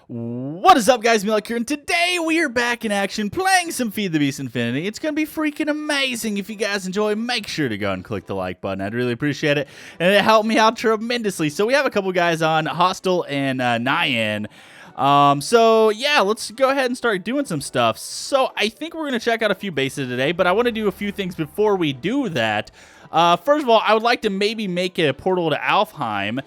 What is up, guys? Milk here, and today we are back in action playing some Feed the Beast Infinity. It's going to be freaking amazing. If you guys enjoy, make sure to go and click the like button. I'd really appreciate it, and it helped me out tremendously. So we have a couple guys on, Hostile and Nyan. So yeah, let's go ahead and start doing some stuff. So I think we're going to check out a few bases today, but I want to do a few things before we do that. First of all, I would like to maybe make a portal to Alfheim,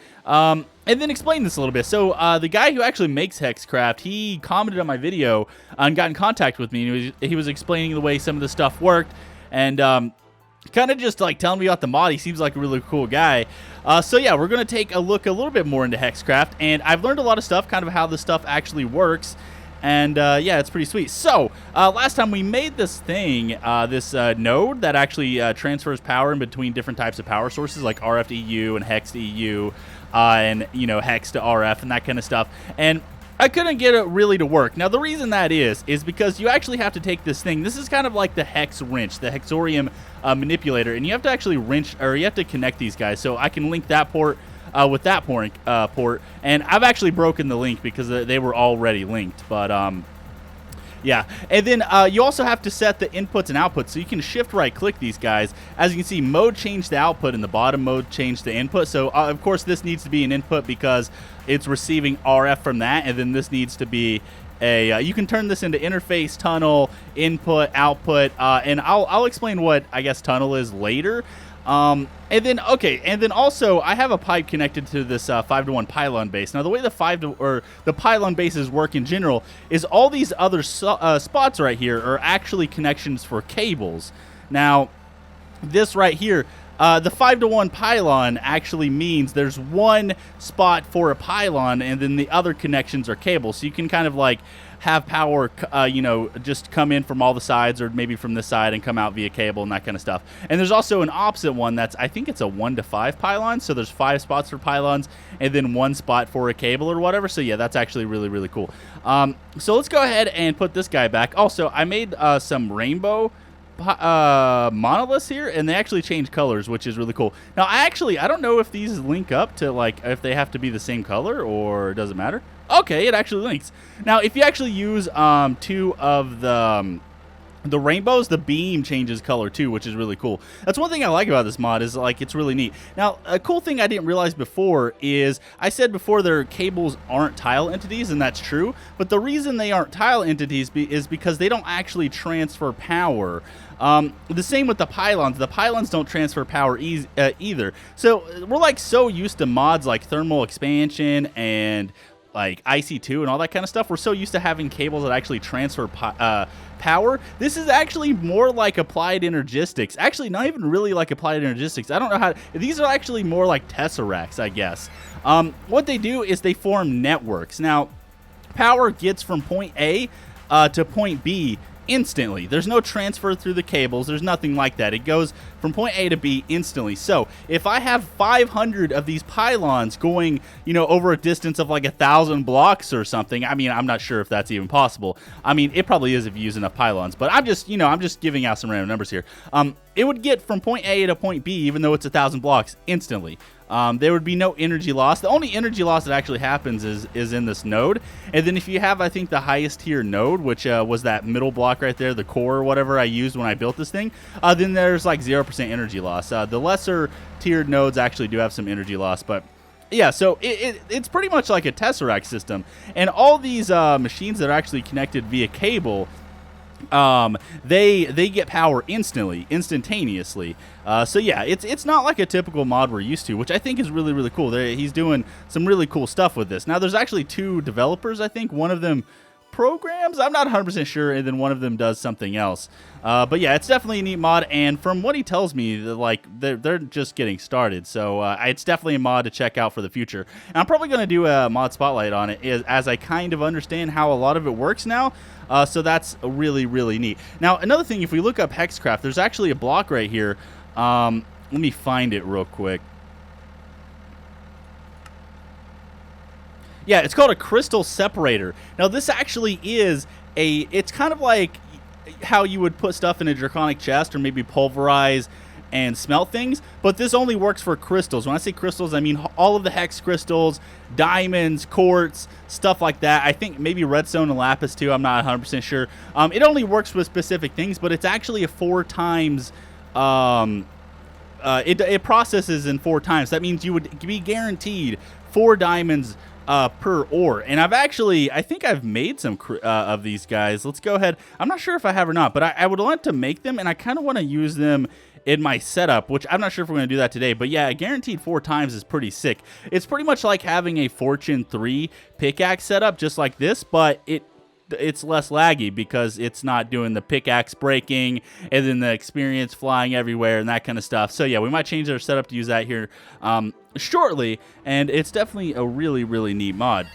and then explain this a little bit. So, the guy who actually makes Hexcraft, he commented on my video and got in contact with me, and he was explaining the way some of the stuff worked, and, kind of just, like, telling me about the mod. He seems like a really cool guy. So, yeah, we're going to take a look a little bit more into Hexcraft, and I've learned a lot of stuff, kind of how this stuff actually works. And, yeah, it's pretty sweet. So, last time we made this thing, this node that actually transfers power in between different types of power sources, like RF to EU and Hex to EU, and, you know, Hex to RF and that kind of stuff. And I couldn't get it really to work. Now, the reason that is because you actually have to take this thing. This is kind of like the Hex wrench, the Hexorium manipulator, and you have to actually wrench, or you have to connect these guys. So I can link that port with that port, and I've actually broken the link because they were already linked, but yeah. And then you also have to set the inputs and outputs, so you can shift right click these guys. As you can see, mode change the output, and the bottom mode change the input. So of course this needs to be an input because it's receiving RF from that, and then this needs to be a you can turn this into interface, tunnel, input, output, and I'll explain what I guess tunnel is later. And then also I have a pipe connected to this 5-to-1 pylon base. Now the way the pylon bases work in general is all these other spots right here are actually connections for cables. Now this right here, the 5-to-1 pylon actually means there's one spot for a pylon, and then the other connections are cables. So you can kind of like have power, you know, just come in from all the sides, or maybe from this side and come out via cable and that kind of stuff. And there's also an opposite one that's, I think it's a 1-to-5 pylon. So there's 5 spots for pylons and then 1 spot for a cable or whatever. So yeah, that's actually really, really cool. So let's go ahead and put this guy back. Also, I made some rainbow monoliths here, and they actually change colors, which is really cool. Now I don't know if these link up to, like, if they have to be the same color, or does it matter? Okay, it actually links. Now if you actually use 2 of the rainbows, the beam changes color too, which is really cool. That's one thing I like about this mod, is like it's really neat. Now, a cool thing I didn't realize before is I said before their cables aren't tile entities, and that's true. But the reason they aren't tile entities is because they don't actually transfer power. The same with the pylons. The pylons don't transfer power either. So we're like so used to mods like thermal expansion and like IC2 and all that kind of stuff. We're so used to having cables that actually transfer power. This is actually more like applied energistics. Actually, not even really like applied energistics. I don't know how. These are actually more like tesseracts, I guess. What they do is they form networks. Now, power gets from point A to point B instantly. There's no transfer through the cables. There's nothing like that. It goes from point A to B instantly. So if I have 500 of these pylons going, you know, over a distance of like 1,000 blocks or something, I mean, I'm not sure if that's even possible. I mean, it probably is if you use enough pylons, but I'm just giving out some random numbers here. It would get from point A to point B, even though it's 1,000 blocks, instantly. There would be no energy loss. The only energy loss that actually happens is in this node. And then if you have, I think, the highest tier node, which was that middle block right there, the core or whatever I used when I built this thing, then there's like 0% energy loss. The lesser tiered nodes actually do have some energy loss, but yeah, so it's pretty much like a Tesseract system. And all these machines that are actually connected via cable, they get power instantaneously. So yeah, it's not like a typical mod we're used to, which I think is really, really cool. He's doing some really cool stuff with this. Now there's actually 2 developers, I think. One of them programs, I'm not 100% sure, and then one of them does something else. But yeah, it's definitely a neat mod, and from what he tells me, they're just getting started. So it's definitely a mod to check out for the future. And I'm probably going to do a mod spotlight on it, as I kind of understand how a lot of it works now. So that's really, really neat. Now, another thing, if we look up Hexcraft, there's actually a block right here. Let me find it real quick. Yeah, it's called a crystal separator. Now, this actually is it's kind of like how you would put stuff in a draconic chest, or maybe pulverize and smelt things, but this only works for crystals. When I say crystals, I mean all of the hex crystals, diamonds, quartz, stuff like that. I think maybe redstone and lapis too. I'm not 100% sure. It only works with specific things, but it's actually a 4 times. It processes in 4 times. That means you would be guaranteed 4 diamonds per ore. And I think I've made some of these guys. Let's go ahead. I'm not sure if I have or not, but I would want to make them, and I kind of want to use them in my setup, which I'm not sure if we're going to do that today. But yeah, guaranteed 4 times is pretty sick. It's pretty much like having a Fortune 3 pickaxe setup, just like this, but it's less laggy because it's not doing the pickaxe breaking and then the experience flying everywhere and that kind of stuff. So yeah, we might change our setup to use that here shortly, and it's definitely a really, really neat mod.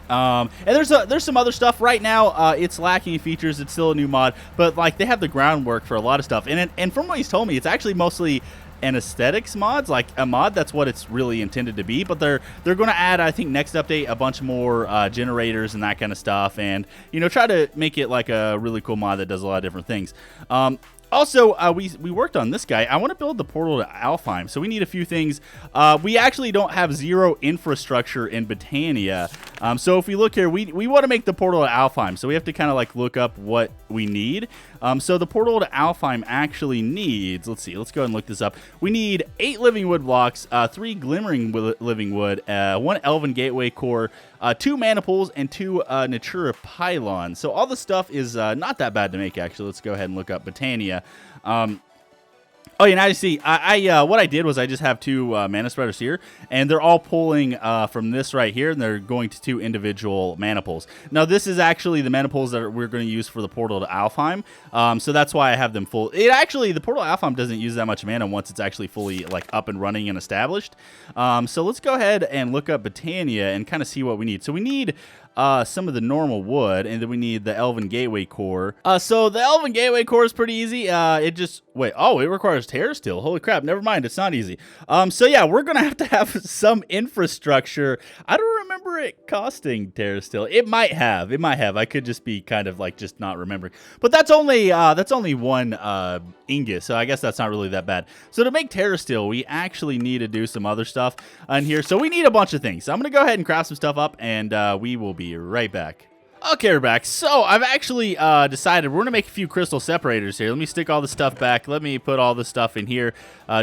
And there's some other stuff right now. It's lacking in features. It's still a new mod, but like they have the groundwork for a lot of stuff. And from what he's told me, it's actually mostly an aesthetics mods, like a mod. That's what it's really intended to be. But they're going to add, I think, next update a bunch more generators and that kind of stuff, and try to make it like a really cool mod that does a lot of different things. Also, we worked on this guy. I want to build the portal to Alfheim, so we need a few things. We actually don't have 0 infrastructure in Britannia. So if we look here, we want to make the portal to Alfheim, so we have to kind of like look up what we need. So the portal to Alfheim actually needs, let's see, let's go ahead and look this up. We need 8 living wood blocks, 3 glimmering living wood, 1 elven gateway core, 2 mana pools, and 2 Natura pylons. So all the stuff is not that bad to make, actually. Let's go ahead and look up Britannia. Oh, yeah, now you see, what I did was I just have 2 mana spreaders here, and they're all pulling from this right here, and they're going to 2 individual mana pools. Now, this is actually the mana pools that we're going to use for the portal to Alfheim, so that's why I have them full. The portal to Alfheim doesn't use that much mana once it's actually fully like up and running and established. So let's go ahead and look up Britannia and kind of see what we need. So we need some of the normal wood, and then we need the Elven Gateway Core. So the Elven Gateway Core is pretty easy. It requires Terrasteel. Holy crap, never mind, it's not easy. So yeah, we're gonna have to have some infrastructure. I don't remember it costing Terrasteel. It might have. I could just be kind of like just not remembering. But that's only 1 ingot, so I guess that's not really that bad. So to make Terrasteel, we actually need to do some other stuff on here. So we need a bunch of things. So I'm gonna go ahead and craft some stuff up, and we will be right back. Okay, we're back. So I've actually decided we're going to make a few crystal separators here. Let me stick all the stuff back. Let me put all the stuff in here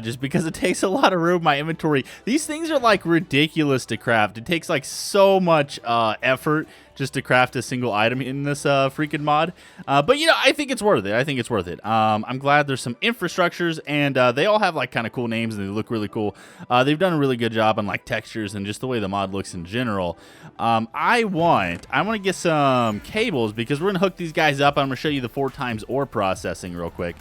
just because it takes a lot of room in my inventory. These things are like ridiculous to craft. It takes like so much effort just to craft a single item in this freaking mod. But I think it's worth it. I'm glad there's some infrastructures, and they all have like kind of cool names, and they look really cool. They've done a really good job on like textures and just the way the mod looks in general. I want to get some cables because we're gonna hook these guys up. I'm gonna show you the 4 times ore processing real quick.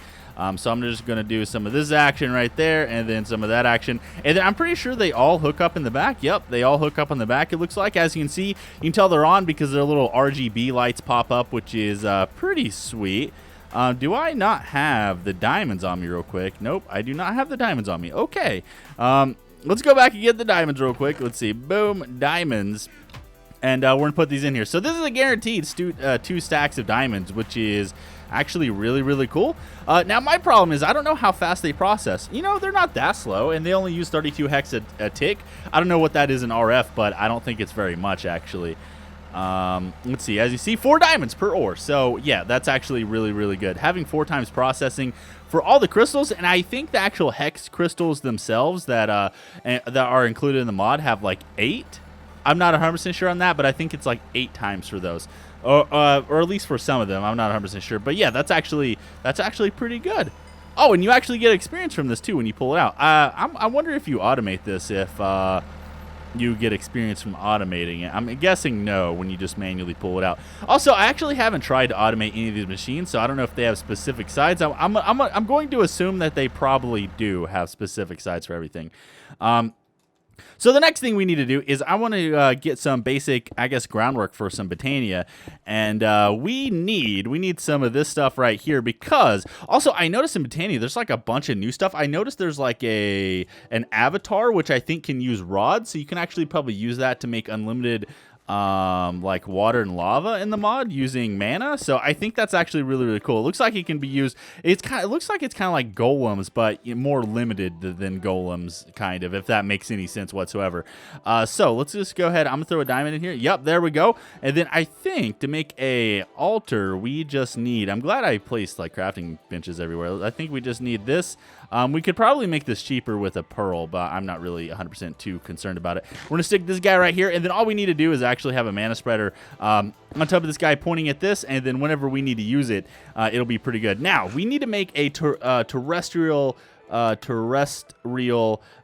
So I'm just going to do some of this action right there, and then some of that action. And then I'm pretty sure they all hook up in the back. Yep, they all hook up in the back, it looks like. As you can see, you can tell they're on because their little RGB lights pop up, which is pretty sweet. Do I not have the diamonds on me real quick? Nope, I do not have the diamonds on me. Okay, let's go back and get the diamonds real quick. Let's see. Boom, diamonds. And we're going to put these in here. So this is a guaranteed 2 stacks of diamonds, which is actually really, really cool. Now, my problem is I don't know how fast they process. They're not that slow, and they only use 32 hex a tick. I don't know what that is in RF, but I don't think it's very much, actually. Let's see. As you see, 4 diamonds per ore. So, yeah, that's actually really, really good. Having 4 times processing for all the crystals, and I think the actual hex crystals themselves that are included in the mod have like 8. I'm not 100% sure on that, but I think it's like 8 times for those. Or at least for some of them. I'm not 100% sure. But yeah, that's actually pretty good. Oh, and you actually get experience from this too when you pull it out. I wonder if you automate this, if you get experience from automating it. I'm guessing no when you just manually pull it out. Also, I actually haven't tried to automate any of these machines, so I don't know if they have specific sides. I'm going to assume that they probably do have specific sides for everything. So the next thing we need to do is I want to get some basic, I guess, groundwork for some Britannia, and we need some of this stuff right here because also I noticed in Britannia there's like a bunch of new stuff. I noticed there's like an avatar which I think can use rods, so you can actually probably use that to make unlimited like water and lava in the mod using mana. So I think that's actually really cool. It looks like it can be used. It looks like it's kind of like golems, but more limited than golems, kind of, if that makes any sense whatsoever. So let's just go ahead. I'm gonna throw a diamond in here. Yep, there we go. And then I think to make a altar, we just need. I'm glad I placed like crafting benches everywhere. I think we just need this. We could probably make this cheaper with a pearl, but I'm not really 100% too concerned about it. We're going to stick this guy right here, and then all we need to do is actually have a mana spreader on top of this guy pointing at this, and then whenever we need to use it, it'll be pretty good. Now, we need to make a terrestrial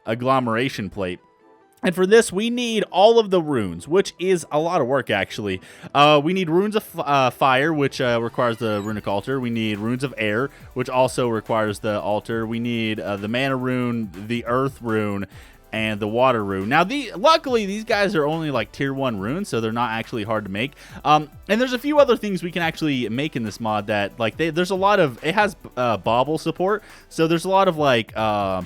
agglomeration plate. And for this, we need all of the runes, which is a lot of work, actually. We need runes of fire, which requires the runic altar. We need runes of air, which also requires the altar. We need the mana rune, the earth rune, and the water rune. Now, luckily, these guys are only like tier 1 runes, so they're not actually hard to make. And there's a few other things we can actually make in this mod that, like, there's a lot of, it has bauble support, so there's a lot of, like,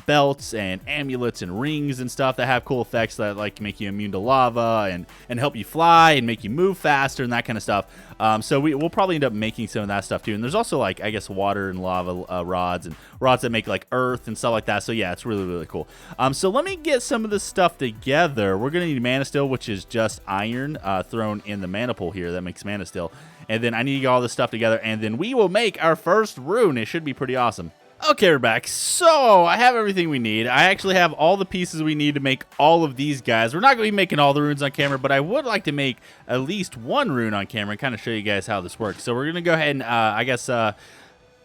belts and amulets and rings and stuff that have cool effects that, like, make you immune to lava and help you fly and make you move faster and that kind of stuff. So we'll probably end up making some of that stuff, too. And there's also, like, I guess, water and lava rods and rods that make, like, earth and stuff like that. So, yeah, it's really cool. So let me get some of this stuff together. We're going to need mana steel, which is just iron thrown in the mana pool here. That makes mana steel. And then I need to get all this stuff together, and then we will make our first rune. It should be pretty awesome. Okay, we're back. So I have everything we need. I actually have all the pieces we need to make all of these guys. We're not going to be making all the runes on camera, but I would like to make at least one rune on camera and kind of show you guys how this works. So we're going to go ahead and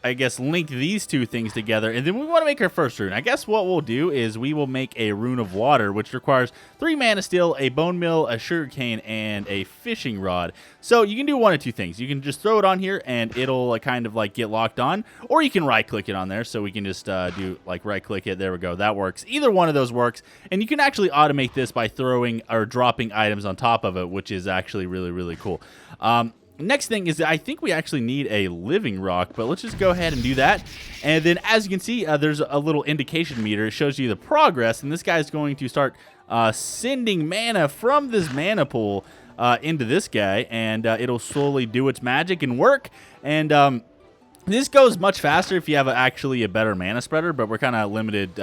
I guess link these two things together, and then we want to make our first rune. I guess what we'll do is we will make a rune of water, which requires 3 mana steel, a bone meal, a sugarcane, and a fishing rod. So you can do one of two things. You can just throw it on here, and it'll kind of like get locked on, or you can right-click it on there. So we can just do like right-click it. There we go. That works. Either one of those works, and you can actually automate this by throwing or dropping items on top of it, which is actually really cool. Next thing is I think we actually need a living rock, but let's just go ahead and do that. And then as you can see, there's a little indication meter. It shows you the progress, and this guy's going to start sending mana from this mana pool into this guy, and it'll slowly do its magic and work. And this goes much faster if you have actually a better mana spreader, but we're kind of limited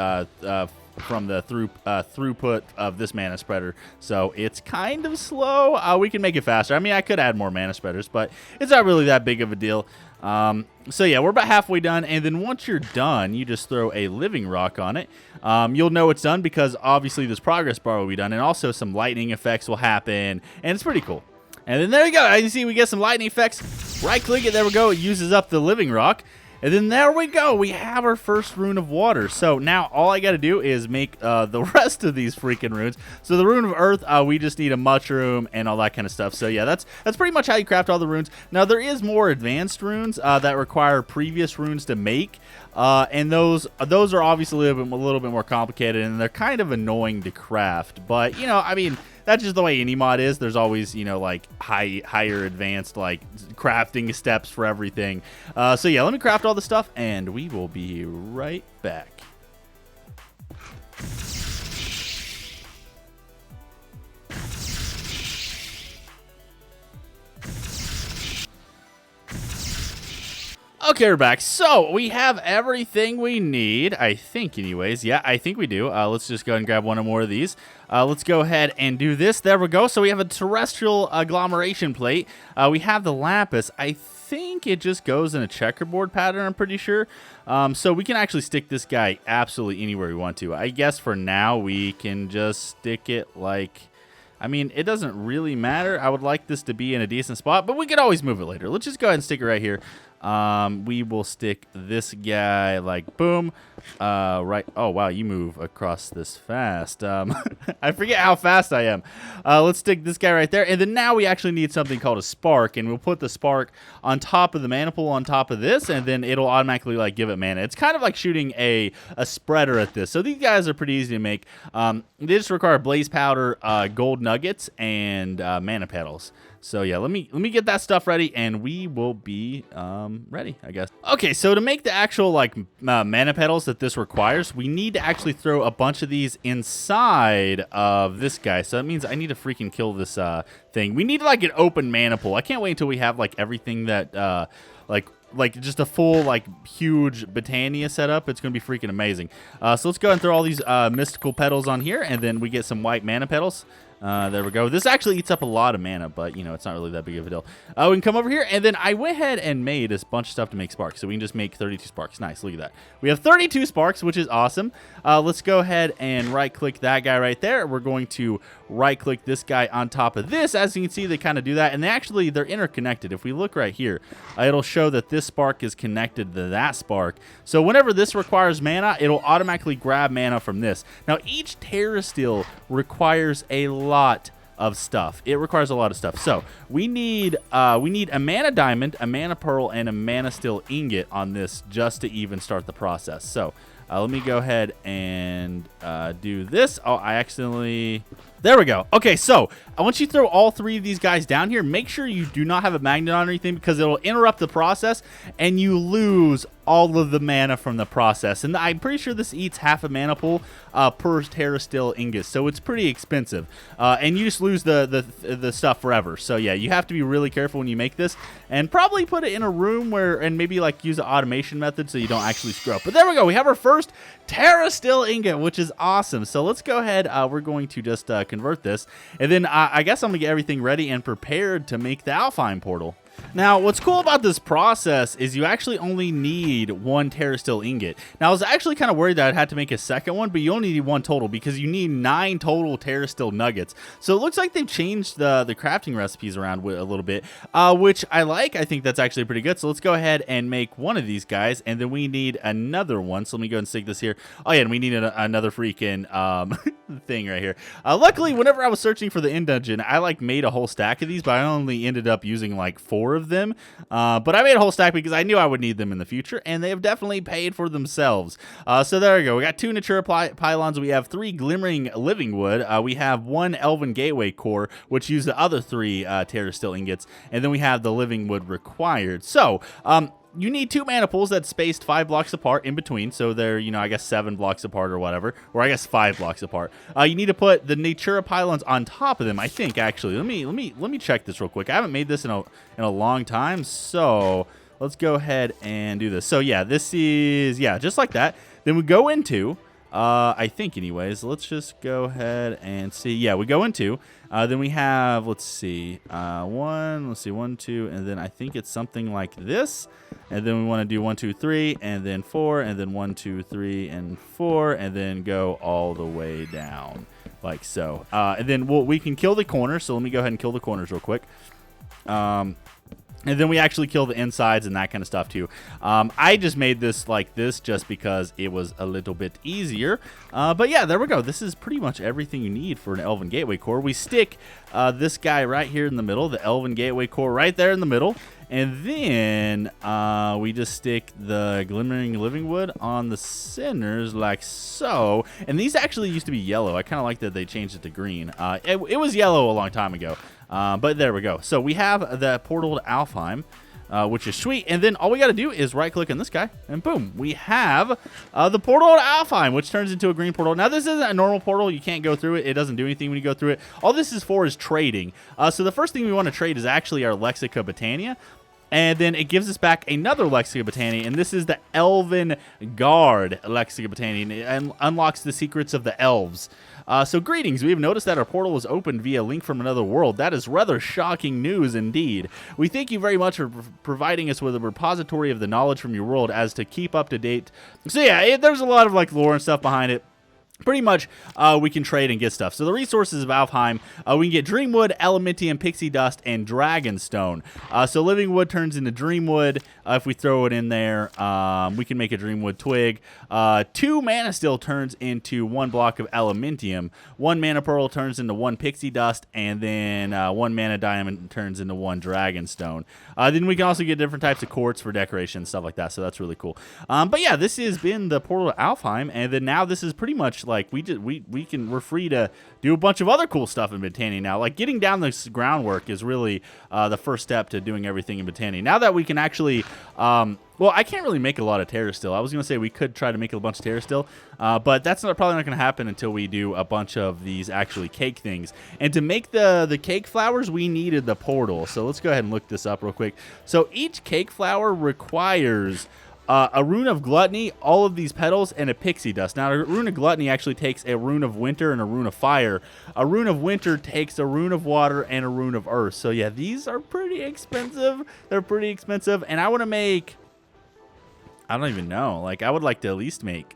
from the throughput of this mana spreader, so it's kind of slow. We can make it faster. I mean, I could add more mana spreaders, but it's not really that big of a deal. So yeah, we're about halfway done, and then once you're done, you just throw a living rock on it. You'll know it's done because obviously this progress bar will be done, and also some lightning effects will happen, and it's pretty cool. And then there you go. As you see, we get some lightning effects. Right-click it. There we go. It uses up the living rock. And then there we go. We have our first rune of water. So now all I got to do is make the rest of these freaking runes. So the rune of earth, we just need a mushroom and all that kind of stuff. So yeah, that's pretty much how you craft all the runes. Now there is more advanced runes that require previous runes to make. And those are obviously a little bit more complicated, and they're kind of annoying to craft. But, you know, I mean, that's just the way any mod is. There's always, you know, like higher advanced like crafting steps for everything. So yeah, let me craft all the stuff, and we will be right back. Okay, we're back. So we have everything we need, I think anyways. Yeah, I think we do. Let's just go ahead and grab one or more of these. Let's go ahead and do this. There we go. So we have a terrestrial agglomeration plate. We have the lapis. I think it just goes in a checkerboard pattern, I'm pretty sure. So we can actually stick this guy absolutely anywhere we want to. I guess for now we can just stick it like... I mean, it doesn't really matter. I would like this to be in a decent spot, but we could always move it later. Let's just go ahead and stick it right here. We will stick this guy like boom. Right. Oh, wow. You move across this fast. I forget how fast I am. Let's stick this guy right there. And then now we actually need something called a spark, and we'll put the spark on top of the mana pool on top of this, and then it'll automatically like give it mana. It's kind of like shooting a spreader at this. So these guys are pretty easy to make. They just require blaze powder, gold nuggets, and mana petals. So yeah, let me get that stuff ready, and we will be ready, I guess. Okay, so to make the actual like mana petals that this requires, we need to actually throw a bunch of these inside of this guy. So that means I need to freaking kill this thing. We need like an open mana pool. I can't wait until we have like everything that like just a full like huge Botania setup. It's gonna be freaking amazing. So let's go ahead and throw all these mystical petals on here, and then we get some white mana petals. There we go. This actually eats up a lot of mana, but, you know, it's not really that big of a deal. We can come over here, and then I went ahead and made a bunch of stuff to make sparks. So we can just make 32 sparks. Nice. Look at that. We have 32 sparks, which is awesome. Let's go ahead and right-click that guy right there. We're going to right-click this guy on top of this. As you can see, they kind of do that, and they're interconnected. If we look right here, it'll show that this spark is connected to that spark. So whenever this requires mana, it'll automatically grab mana from this. Now, each Terrasteel requires a lot of stuff. It requires a lot of stuff. So we need a mana diamond, a mana pearl, and a mana steel ingot on this just to even start the process. So let me go ahead and do this. Oh, I accidentally... There we go. Okay, so I want you to throw all three of these guys down here. Make sure you do not have a magnet on or anything, because it'll interrupt the process and you lose all of the mana from the process. And I'm pretty sure this eats half a mana pool per Terrasteel ingot, so it's pretty expensive. And you just lose the stuff forever. So yeah, you have to be really careful when you make this, and probably put it in a room where, and maybe like use the automation method so you don't actually screw up. But there we go. We have our first Terrasteel ingot, which is awesome. So let's go ahead. We're going to just convert this, and then I guess I'm gonna get everything ready and prepared to make the Alfheim portal. Now, what's cool about this process is you actually only need one Terrasteel ingot. Now, I was actually kind of worried that I'd have to make a second one, but you only need one total because you need 9 total Terrasteel nuggets. So it looks like they've changed the crafting recipes around a little bit, which I like. I think that's actually pretty good. So let's go ahead and make one of these guys, and then we need another one. So let me go and stick this here. Oh, yeah, and we need another freaking thing right here. Luckily, whenever I was searching for the end dungeon, I like made a whole stack of these, but I only ended up using like 4 of them. But I made a whole stack because I knew I would need them in the future, and they have definitely paid for themselves. So there we go. We got 2 Natura pylons. We have 3 glimmering living wood. We have 1 elven gateway core, which use the other 3 Terrasteel ingots, and then we have the living wood required. So you need 2 mana pools that's spaced 5 blocks apart in between, so they're, you know, I guess 7 blocks apart or whatever, or I guess 5 blocks apart. You need to put the Natura pylons on top of them, I think. Actually, let me check this real quick. I haven't made this in a long time, so let's go ahead and do this. So yeah, this is, yeah, just like that. Then we go into, I think anyways, let's just go ahead and see. Yeah, we go into, then we have, let's see, 1, 2, and then I think it's something like this. And then we want to do 1, 2, 3, and then 4, and then 1, 2, 3, and 4, and then go all the way down like so. And then we can kill the corners. So let me go ahead and kill the corners real quick. And then we actually kill the insides and that kind of stuff too. I just made this like this just because it was a little bit easier. But yeah, there we go. This is pretty much everything you need for an Elven Gateway core. We stick this guy right here in the middle, the Elven Gateway core right there in the middle. And then we just stick the Glimmering Living Wood on the centers like so. And these actually used to be yellow. I kind of like that they changed it to green. It was yellow a long time ago. But there we go. So we have the portal to Alfheim, which is sweet. And then all we got to do is right-click on this guy, and boom, we have the portal to Alfheim, which turns into a green portal. Now, this isn't a normal portal. You can't go through it. It doesn't do anything when you go through it. All this is for is trading. So the first thing we want to trade is actually our Lexica Botania. And then it gives us back another Lexica Botania, and this is the Elven Guard Lexica Botania, and it unlocks the secrets of the elves. So greetings, we have noticed that our portal was opened via a link from another world. That is rather shocking news indeed. We thank you very much for providing us with a repository of the knowledge from your world as to keep up to date. So yeah, there's a lot of like lore and stuff behind it. Pretty much, we can trade and get stuff. So the resources of Alfheim, we can get Dreamwood, Elementium, Pixie Dust, and Dragonstone. So Living Wood turns into Dreamwood. If we throw it in there, we can make a Dreamwood Twig. 2 Mana Steel turns into 1 block of Elementium. 1 Mana Pearl turns into 1 Pixie Dust, and then 1 Mana Diamond turns into 1 Dragonstone. Then we can also get different types of quartz for decoration and stuff like that, so that's really cool. But yeah, this has been the portal to Alfheim, and then now this is pretty much like we're free to do a bunch of other cool stuff in Botany now. Like getting down this groundwork is really the first step to doing everything in Botany. Now that we can actually, well, I can't really make a lot of Terrasteel. I was gonna say we could try to make a bunch of Terrasteel, but that's probably not gonna happen until we do a bunch of these actually cake things. And to make the cake flowers, we needed the portal. So let's go ahead and look this up real quick. So each cake flower requires a rune of gluttony, all of these petals, and a pixie dust. Now, a rune of gluttony actually takes a rune of winter and a rune of fire. A rune of winter takes a rune of water and a rune of earth. So yeah, these are pretty expensive. They're pretty expensive, and I want to make, I don't even know. Like, I would like to at least make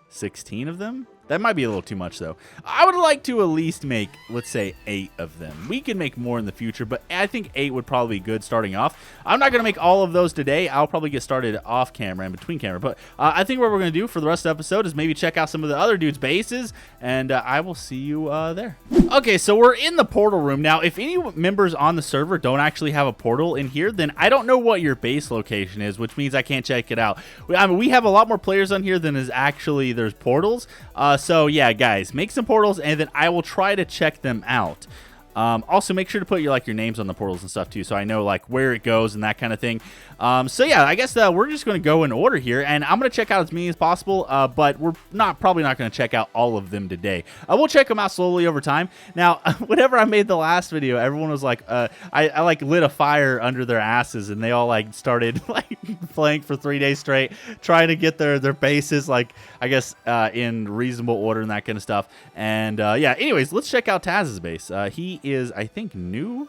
16 of them. That might be a little too much, though. I would like to at least make, let's say, 8 of them. We can make more in the future, but I think 8 would probably be good starting off. I'm not going to make all of those today. I'll probably get started off camera and between camera. But I think what we're going to do for the rest of the episode is maybe check out some of the other dudes' bases, and I will see you there. Okay, so we're in the portal room. Now, if any members on the server don't actually have a portal in here, then I don't know what your base location is, which means I can't check it out. I mean, we have a lot more players on here than is actually there's portals. So yeah, guys, make some portals, and then I will try to check them out. Also, make sure to put your names on the portals and stuff too, so I know like where it goes and that kind of thing. So yeah, I guess we're just going to go in order here, and I'm going to check out as many as possible. But we're probably not going to check out all of them today. We'll check them out slowly over time. Now, whenever I made the last video, everyone was like, I like lit a fire under their asses, and they all like started like playing for 3 days straight, trying to get their bases like I guess in reasonable order and that kind of stuff. And yeah, anyways, let's check out Taz's base. He is, I think, new.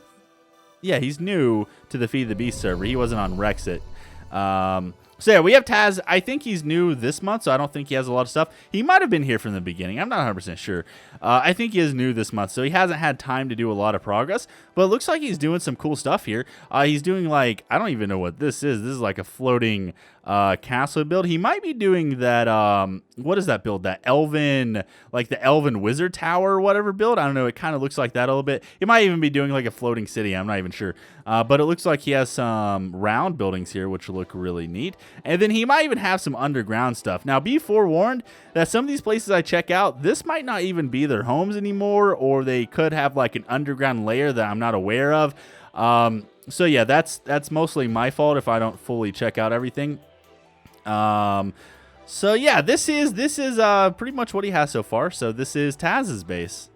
Yeah, he's new to the Feed the Beast server. He wasn't on Rexit. So yeah, we have Taz. I think he's new this month, so I don't think he has a lot of stuff. He might have been here from the beginning. I'm not 100% sure. I think he is new this month, so he hasn't had time to do a lot of progress. But it looks like he's doing some cool stuff here. He's doing like, I don't even know what this is. This is like a floating castle build. He might be doing that, what is that build? That elven, like the elven wizard tower or whatever build. I don't know. It kind of looks like that a little bit. He might even be doing like a floating city. I'm not even sure. But it looks like he has some round buildings here, which look really neat. And then he might even have some underground stuff. Now, be forewarned that some of these places I check out, this might not even be their homes anymore, or they could have like an underground layer that I'm not aware of. So yeah, that's mostly my fault if I don't fully check out everything. So yeah, this is pretty much what he has so far. So this is Taz's base.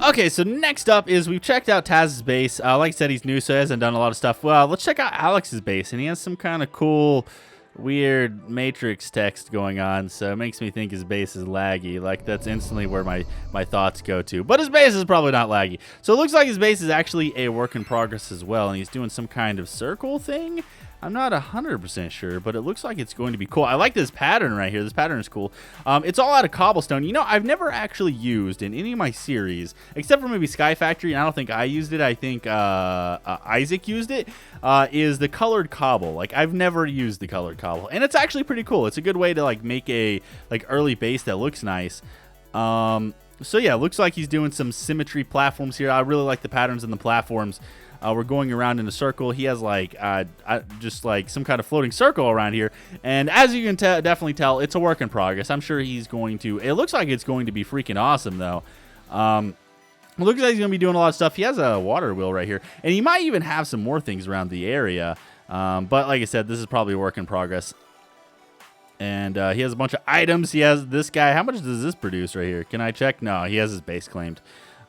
Okay, so next up is we've checked out Taz's base. Like I said, he's new, so he hasn't done a lot of stuff. Well, let's check out Alex's base, and he has some kind of cool, weird matrix text going on, so it makes me think his base is laggy. Like, that's instantly where my thoughts go to. But his base is probably not laggy. So it looks like his base is actually a work in progress as well, and he's doing some kind of circle thing. I'm not 100% sure, but it looks like it's going to be cool. I like this pattern right here. This pattern is cool. It's all out of cobblestone. You know, I've never actually used in any of my series, except for maybe Sky Factory, and I don't think I used it. I think Isaac used it, is the colored cobble. Like, I've never used the colored cobble, and it's actually pretty cool. It's a good way to, like, make a, like, early base that looks nice. So, yeah, it looks like he's doing some symmetry platforms here. I really like the patterns in the platforms. We're going around in a circle. He has like just like some kind of floating circle around here, and as you can definitely tell, it's a work in progress. I'm sure he's going to, it looks like it's going to be freaking awesome though. It looks like he's going to be doing a lot of stuff. He has a water wheel right here, and he might even have some more things around the area, but like I said, this is probably a work in progress. And he has a bunch of items. He has this guy. How much does this produce right here? Can I check? No, he has his base claimed.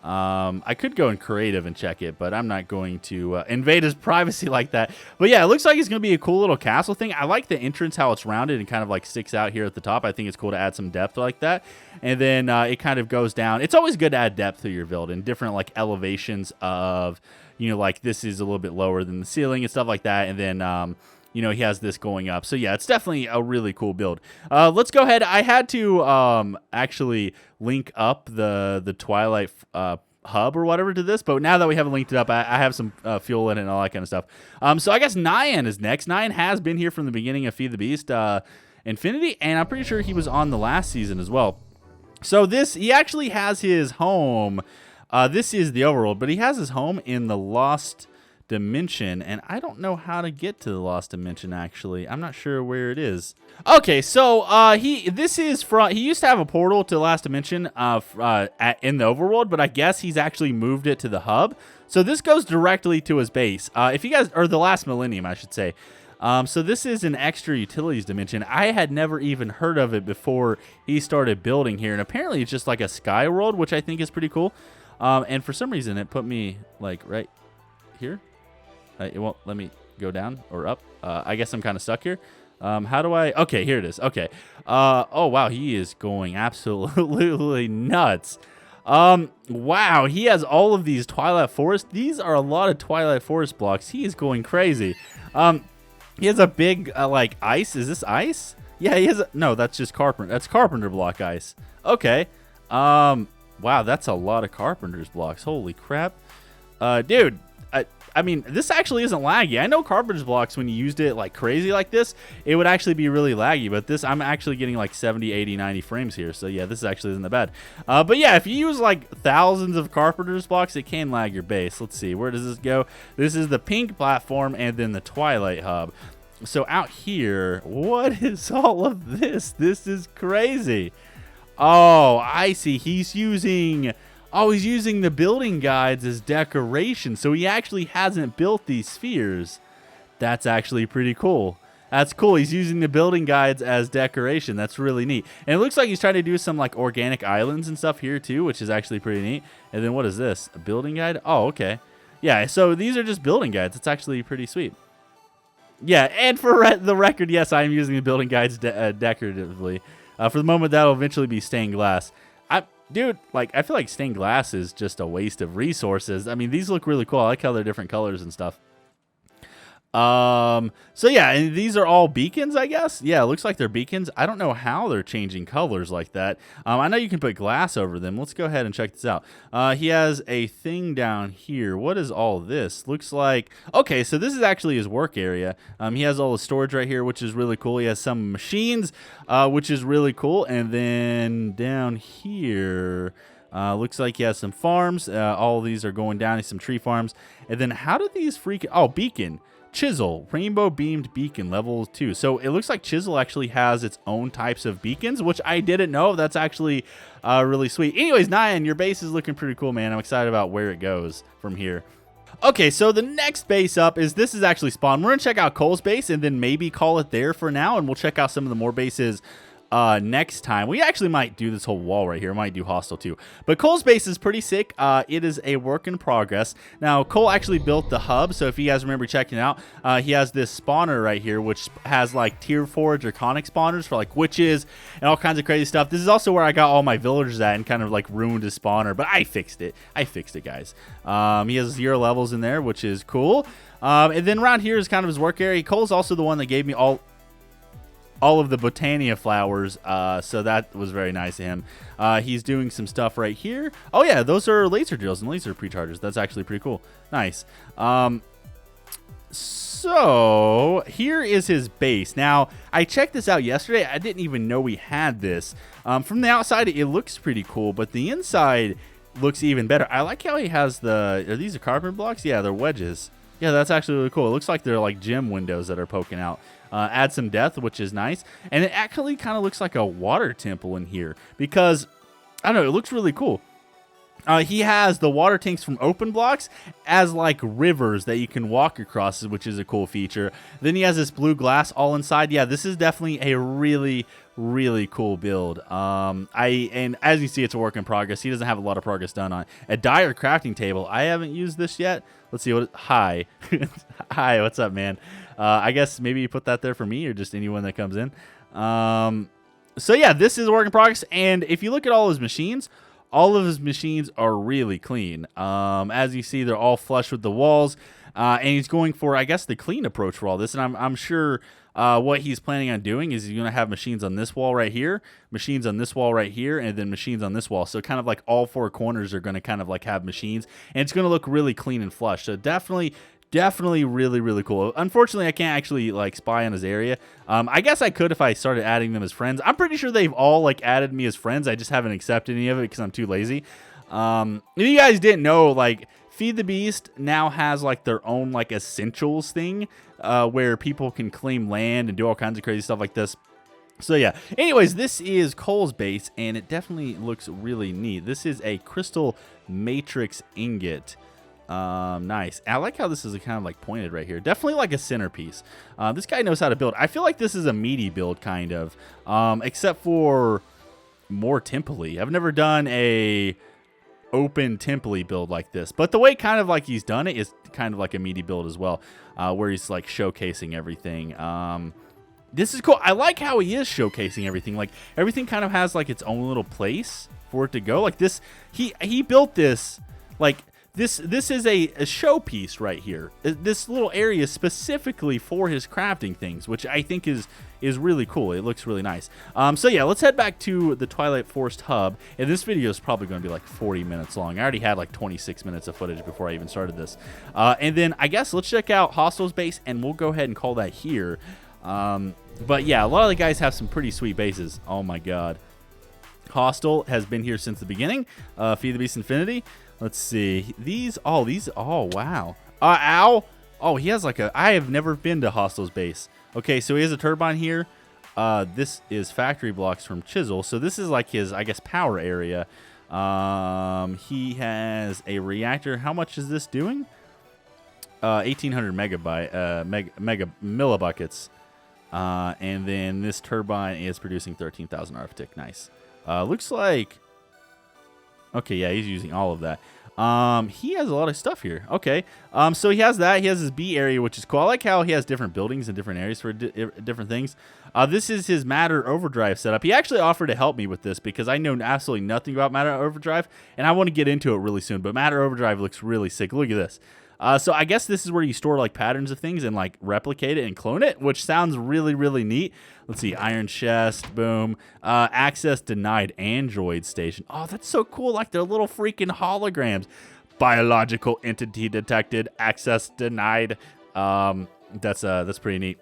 I could go in creative and check it, but I'm not going to invade his privacy like that. But yeah, it looks like it's going to be a cool little castle thing. I like the entrance, how it's rounded and kind of like sticks out here at the top. I think it's cool to add some depth like that. And then it kind of goes down. It's always good to add depth to your build and different like elevations of, you know, like this is a little bit lower than the ceiling and stuff like that. And then, you know, he has this going up. So yeah, it's definitely a really cool build. Let's go ahead. I had to actually link up the Twilight hub or whatever to this, but now that we haven't linked it up, I have some fuel in it and all that kind of stuff. So I guess Nyan is next. Nyan has been here from the beginning of Feed the Beast Infinity, and I'm pretty sure he was on the last season as well. So he actually has his home. This is the overworld, but he has his home in the Lost dimension, and I don't know how to get to the lost dimension. Actually, I'm not sure where it is. Okay, so he used to have a portal to the last dimension in the overworld, but I guess he's actually moved it to the hub. So this goes directly to his base. If you guys, or the last millennium, I should say. So this is an extra utilities dimension. I had never even heard of it before he started building here, and apparently it's just like a sky world, which I think is pretty cool. And for some reason, it put me like right here. It won't let me go down or up. I guess I'm kind of stuck here. How do I? Okay, here it is. Okay. Oh, wow. He is going absolutely nuts. Wow. He has all of these Twilight Forest. These are a lot of Twilight Forest blocks. He is going crazy. He has a big, like, ice. Is this ice? Yeah, he has no, that's just carpenter. That's carpenter block ice. Okay. Wow, that's a lot of carpenter's blocks. Holy crap. Dude. I mean, this actually isn't laggy. I know carpenter's blocks, when you used it like crazy like this, it would actually be really laggy. But this, I'm actually getting like 70, 80, 90 frames here. So yeah, this actually isn't that bad. But yeah, if you use like thousands of carpenter's blocks, it can lag your base. Let's see, where does this go? This is the pink platform and then the Twilight Hub. So out here, what is all of this? This is crazy. Oh, I see. He's using the building guides as decoration. So he actually hasn't built these spheres. That's actually pretty cool. That's cool. He's using the building guides as decoration. That's really neat. And it looks like he's trying to do some like organic islands and stuff here too, which is actually pretty neat. And then what is this? A building guide? Oh, okay. Yeah, so these are just building guides. It's actually pretty sweet. Yeah, and for the record, yes, I am using the building guides decoratively. For the moment, that'll eventually be stained glass. Dude, like, I feel like stained glass is just a waste of resources. I mean, these look really cool. I like how they're different colors and stuff. So yeah, and these are all beacons, I guess. Yeah, it looks like they're beacons. I don't know how they're changing colors like that. I know you can put glass over them. Let's go ahead and check this out. He has a thing down here. What is all this? Looks like, okay, so this is actually his work area. He has all the storage right here, which is really cool. He has some machines, which is really cool. And then down here, looks like he has some farms. All of these are going down. He has some tree farms. And then how do these beacon. Chisel, rainbow beamed beacon, level 2. So it looks like Chisel actually has its own types of beacons, which I didn't know. That's actually really sweet. Anyways, Nyan, your base is looking pretty cool, man. I'm excited about where it goes from here. Okay, so the next base up is, this is actually spawn. We're going to check out Cole's base and then maybe call it there for now, and we'll check out some of the more bases next time. We actually might do this whole wall right here. Might do hostile too. But Cole's base is pretty sick. It is a work in progress. Now, Cole actually built the hub, so if you guys remember checking it out, he has this spawner right here, which has like tier 4 draconic spawners for like witches and all kinds of crazy stuff. This is also where I got all my villagers at and kind of like ruined his spawner, but I fixed it. Guys. He has 0 levels in there, which is cool. And then around here is kind of his work area. Cole's also the one that gave me all of the Botania flowers, so that was very nice of him. He's doing some stuff right here. Oh yeah, those are laser drills and laser prechargers. That's actually pretty cool. Nice. So here is his base. Now, I checked this out yesterday. I didn't even know we had this. From the outside, it looks pretty cool, but the inside looks even better. I like how he has are these carbon blocks? Yeah, they're wedges. Yeah, that's actually really cool. It looks like they're like gym windows that are poking out. Add some depth, which is nice. And it actually kind of looks like a water temple in here because, I don't know, it looks really cool. He has the water tanks from open blocks as like rivers that you can walk across, which is a cool feature. Then he has this blue glass all inside. Yeah, this is definitely a really, really cool build. And as you see, it's a work in progress. He doesn't have a lot of progress done on it. A dire crafting table. I haven't used this yet. Let's see what. Hi. Hi, what's up, man? I guess maybe you put that there for me or just anyone that comes in. So yeah, this is a work in progress. And if you look at all his machines are really clean. As you see, they're all flush with the walls. And he's going for, I guess, the clean approach for all this. And I'm sure what he's planning on doing is he's going to have machines on this wall right here, machines on this wall right here, and then machines on this wall. So kind of like all 4 corners are going to kind of like have machines. And it's going to look really clean and flush. So definitely really, really cool. Unfortunately, I can't actually like spy on his area. I guess I could if I started adding them as friends. I'm pretty sure they've all like added me as friends. I just haven't accepted any of it because I'm too lazy. If you guys didn't know, like Feed the Beast now has like their own like essentials thing where people can claim land and do all kinds of crazy stuff like this. So yeah, anyways, this is Cole's base, and it definitely looks really neat. This is a crystal matrix ingot. Nice. I like how this is kind of like pointed right here. Definitely like a centerpiece. This guy knows how to build. I feel like this is a meaty build kind of, except for more temple-y. I've never done a open temple-y build like this, but the way kind of like he's done it is kind of like a meaty build as well, where he's like showcasing everything. This is cool. I like how he is showcasing everything. Like everything kind of has like its own little place for it to go. Like this, he built this like this is a showpiece right here. This little area specifically for his crafting things, which I think is really cool. It looks really nice. So yeah, let's head back to the Twilight Forest hub. And this video is probably going to be like 40 minutes long. I already had like 26 minutes of footage before I even started this. And then I guess let's check out Hostel's base, and we'll go ahead and call that here. But yeah, a lot of the guys have some pretty sweet bases. Oh my god. Hostel has been here since the beginning. Feed the Beast Infinity. Let's see. Oh wow. Ow. Oh, he has like I have never been to Hostel's base. Okay, so he has a turbine here. This is factory blocks from Chisel. So this is like his, I guess, power area. He has a reactor. How much is this doing? 1,800 millibuckets. And then this turbine is producing 13,000 arctic. Nice. Looks like... Okay, yeah, he's using all of that. He has a lot of stuff here. Okay. So he has that. He has his B area, which is cool. I like how he has different buildings and different areas for different things. This is his Matter Overdrive setup. He actually offered to help me with this because I know absolutely nothing about Matter Overdrive, and I want to get into it really soon. But Matter Overdrive looks really sick. Look at this. So I guess this is where you store like patterns of things and like replicate it and clone it, which sounds really, really neat. Let's see, Iron Chest, boom. Access denied Android station. Oh, that's so cool. Like they're little freaking holograms. Biological entity detected. Access denied. That's pretty neat.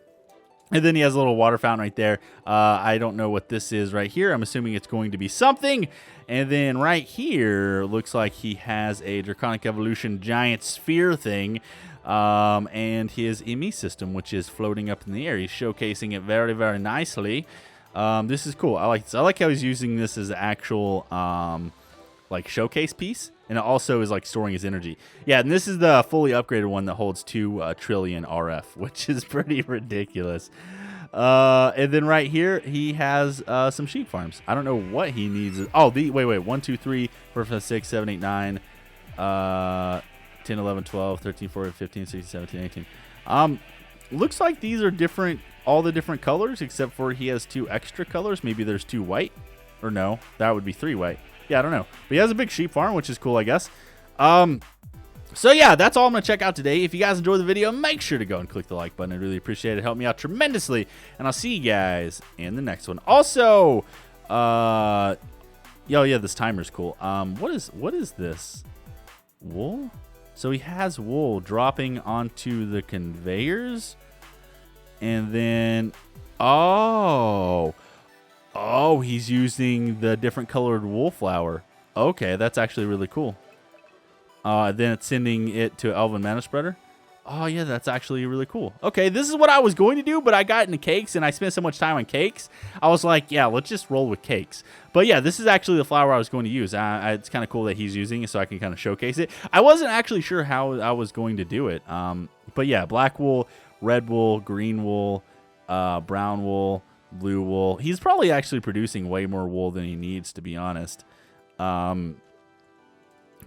And then he has a little water fountain right there. I don't know what this is right here. I'm assuming it's going to be something. And then right here, looks like he has a Draconic Evolution giant sphere thing. And his EME system, which is floating up in the air. He's showcasing it very, very nicely. This is cool. I like this. I like how he's using this as an actual like showcase piece. And it also is like storing his energy. Yeah, and this is the fully upgraded one that holds 2 trillion RF, which is pretty ridiculous. And then right here, he has some sheep farms. I don't know what he needs. Oh, wait. 1, 2, 3, 4, 5, 6, 7, 8, 9, 10, 11, 12, 13, 14, 15, 16, 17, 18. Looks like these are different, all the different colors, except for he has 2 extra colors. Maybe there's 2 white. Or no, that would be 3 white. Yeah, I don't know. But he has a big sheep farm, which is cool, I guess. So yeah, that's all I'm going to check out today. If you guys enjoyed the video, make sure to go and click the like button. I really appreciate it. It helped me out tremendously. And I'll see you guys in the next one. Also, yeah, this timer's cool. What is this? Wool? So he has wool dropping onto the conveyors. And then, oh, he's using the different colored wool flower. Okay, that's actually really cool. Then it's sending it to Elven Mana Spreader. Oh, yeah, that's actually really cool. Okay, this is what I was going to do, but I got into cakes, and I spent so much time on cakes. I was like, yeah, let's just roll with cakes. But yeah, this is actually the flower I was going to use. It's kind of cool that he's using it so I can kind of showcase it. I wasn't actually sure how I was going to do it. But yeah, black wool, red wool, green wool, brown wool, blue wool. He's probably actually producing way more wool than he needs, to be honest.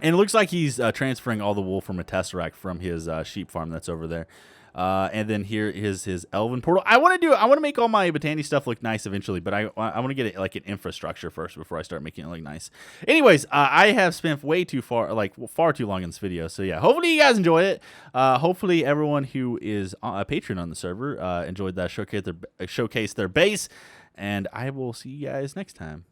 And it looks like he's transferring all the wool from a Tesseract from his sheep farm that's over there. And then here is his Elven portal. I want to make all my Botany stuff look nice eventually, but I want to get it like an infrastructure first before I start making it look nice. Anyways, I have spent far too long in this video. So yeah, hopefully you guys enjoyed it. Hopefully everyone who is a patron on the server enjoyed that showcase their base. And I will see you guys next time.